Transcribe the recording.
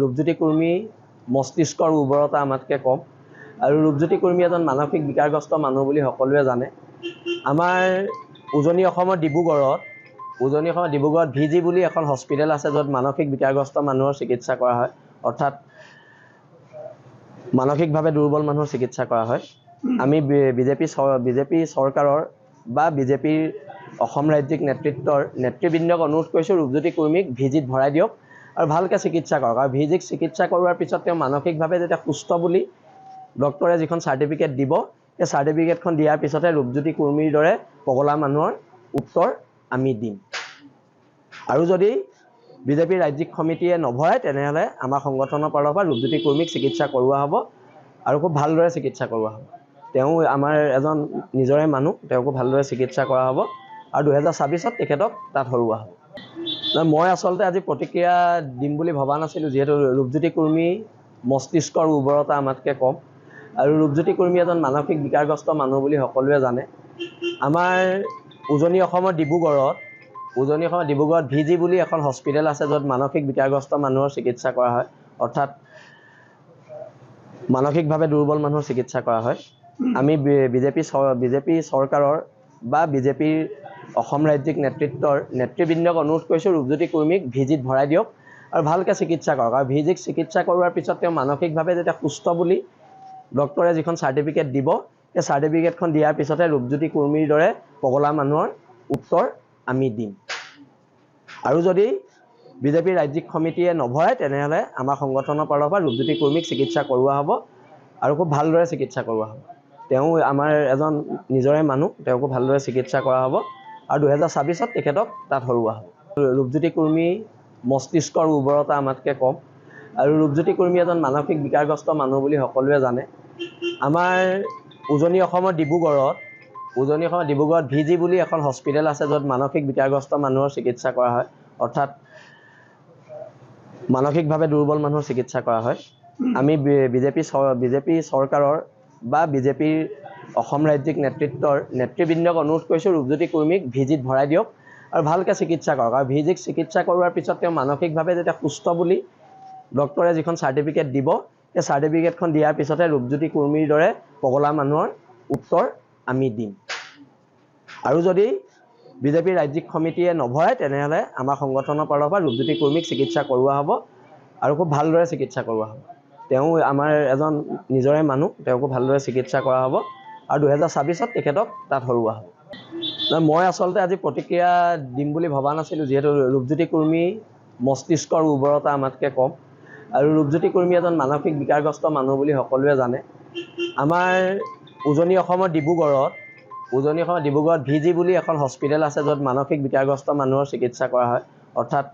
ৰূপজ্যোতি কুৰ্মী মস্তিষ্কৰ উৰ্বৰতা আমাতকৈ কম আৰু ৰূপজ্যোতি কুৰ্মী এজন মানসিক বিকাৰগ্ৰস্ত মানুহ বুলি সকলোৱে জানে। আমাৰ উজনি অসমৰ ডিব্ৰুগড়ত VG বুলি এখন হস্পিটেল আছে, য'ত মানসিক বিকাৰগ্ৰস্ত মানুহৰ চিকিৎসা কৰা হয়, অৰ্থাৎ মানসিকভাৱে দুৰ্বল মানুহৰ চিকিৎসা কৰা হয়। আমি বিজেপি চৰকাৰৰ বা বিজেপিৰ অসম ৰাজ্যিক নেতৃবৃন্দক অনুৰোধ কৰিছোঁ, ৰূপজ্যোতি কুৰ্মীক VGত ভৰাই দিয়ক আৰু ভালকৈ চিকিৎসা কৰক। আৰু VGক চিকিৎসা কৰোৱাৰ পিছত তেওঁ মানসিকভাৱে যেতিয়া সুস্থ বুলি ডক্টৰে যিখন চাৰ্টিফিকেট দিব, সেই চাৰ্টিফিকেটখন দিয়াৰ পিছতহে ৰূপজ্যোতি কুৰ্মীৰ দৰে পগলা মানুহৰ উত্তৰ আমি দিম। আৰু যদি বিজেপিৰ ৰাজ্যিক সমিতিয়ে নভৰাই, তেনেহ'লে আমাৰ সংগঠনৰ ফালৰ পৰা ৰূপজ্যোতি কুৰ্মীক চিকিৎসা কৰোৱা হ'ব আৰু খুব ভালদৰে চিকিৎসা কৰোৱা হ'ব। তেওঁ আমাৰ এজন নিজৰে মানুহ, তেওঁকো ভালদৰে চিকিৎসা কৰা হ'ব আৰু 2026ত তেখেতক তাত হৰুৱা হ'ব। মই আচলতে আজি প্ৰতিক্ৰিয়া দিম বুলি ভবা নাছিলোঁ, যিহেতু ৰূপজ্যোতি কুৰ্মী মস্তিষ্কৰ উৰ্বৰতা আমাতকৈ কম আৰু ৰূপজ্যোতি কুৰ্মী এজন মানসিক বিকাৰগ্ৰস্ত মানুহ বুলি সকলোৱে জানে। আমাৰ উজনি অসমৰ ডিব্ৰুগড়ত VG বুলি এখন হস্পিটেল আছে, য'ত মানসিক বিকাৰগ্ৰস্ত মানুহৰ চিকিৎসা কৰা হয়, অৰ্থাৎ মানসিকভাৱে দুৰ্বল মানুহৰ চিকিৎসা কৰা হয়। আমি বিজেপি চৰকাৰৰ বা বিজেপিৰ অসম ৰাজ্যিক নেতৃবৃন্দক অনুৰোধ কৰিছোঁ, ৰূপজ্যোতি কুৰ্মীক VGত ভৰাই দিয়ক আৰু ভালকৈ চিকিৎসা কৰক। আৰু VGক চিকিৎসা কৰোৱাৰ পিছত তেওঁ মানসিকভাৱে যেতিয়া সুস্থ বুলি ডক্টৰে যিখন চাৰ্টিফিকেট দিব, সেই চাৰ্টিফিকেটখন দিয়াৰ পিছতহে ৰূপজ্যোতি কুৰ্মীৰ দৰে পগলা মানুহৰ উত্তৰ আমি দিম। আৰু যদি বিজেপিৰ ৰাজ্যিক সমিতিয়ে নভৰাই, তেনেহ'লে আমাৰ সংগঠনৰ ফালৰ পৰা ৰূপজ্যোতি কুৰ্মীক চিকিৎসা কৰোৱা হ'ব আৰু খুব ভালদৰে চিকিৎসা কৰোৱা হ'ব। তেওঁ আমাৰ এজন নিজৰে মানুহ, তেওঁকো ভালদৰে চিকিৎসা কৰা হ'ব আৰু 2026ত তেখেতক তাত হৰুৱা হ'ব। ৰূপজ্যোতি কুৰ্মী মস্তিষ্কৰ উৰ্বৰতা আমাতকৈ কম আৰু ৰূপজ্যোতি কুৰ্মী এজন মানসিক বিকাৰগ্ৰস্ত মানুহ বুলি সকলোৱে জানে। আমাৰ উজনি অসমৰ ডিব্ৰুগড়ত VG বুলি এখন হস্পিটেল আছে, য'ত মানসিক বিকাৰগ্ৰস্ত মানুহৰ চিকিৎসা কৰা হয়, অৰ্থাৎ মানসিকভাৱে দুৰ্বল মানুহৰ চিকিৎসা কৰা হয়। আমি বিজেপি চৰকাৰৰ বা বিজেপিৰ অসম ৰাজ্যিক নেতৃবৃন্দক অনুৰোধ কৰিছোঁ, ৰূপজ্যোতি কুৰ্মীক VGত ভৰাই দিয়ক আৰু ভালকৈ চিকিৎসা কৰক। আৰু VGক চিকিৎসা কৰোৱাৰ পিছত তেওঁ মানসিকভাৱে যেতিয়া সুস্থ বুলি ডক্টৰে যিখন চাৰ্টিফিকেট দিব, সেই চাৰ্টিফিকেটখন দিয়াৰ পিছতহে ৰূপজ্যোতি কুৰ্মীৰ দৰে পগলা মানুহৰ উত্তৰ আমি দিম। আৰু যদি বিজেপিৰ ৰাজ্যিক সমিতিয়ে নভৰাই, তেনেহ'লে আমাৰ সংগঠনৰ ফালৰ পৰা ৰূপজ্যোতি কুৰ্মীক চিকিৎসা কৰোৱা হ'ব আৰু খুব ভালদৰে চিকিৎসা কৰোৱা হ'ব। তেওঁ আমাৰ এজন নিজৰে মানুহ, তেওঁকো ভালদৰে চিকিৎসা কৰা হ'ব আৰু 2026ত তেখেতক তাত হৰুৱা হ'ব। মই আচলতে আজি প্ৰতিক্ৰিয়া দিম বুলি ভবা নাছিলোঁ, যিহেতু ৰূপজ্যোতি কুৰ্মী মস্তিষ্কৰ উৰ্বৰতা আমাতকৈ কম আৰু ৰূপজ্যোতি কুৰ্মী এজন মানসিক বিকাৰগ্ৰস্ত মানুহ বুলি সকলোৱে জানে। আমাৰ উজনি অসমৰ ডিব্ৰুগড়ত VG বুলি এখন হস্পিটেল আছে, য'ত মানসিক বিকাৰগ্ৰস্ত মানুহৰ চিকিৎসা কৰা হয়, অৰ্থাৎ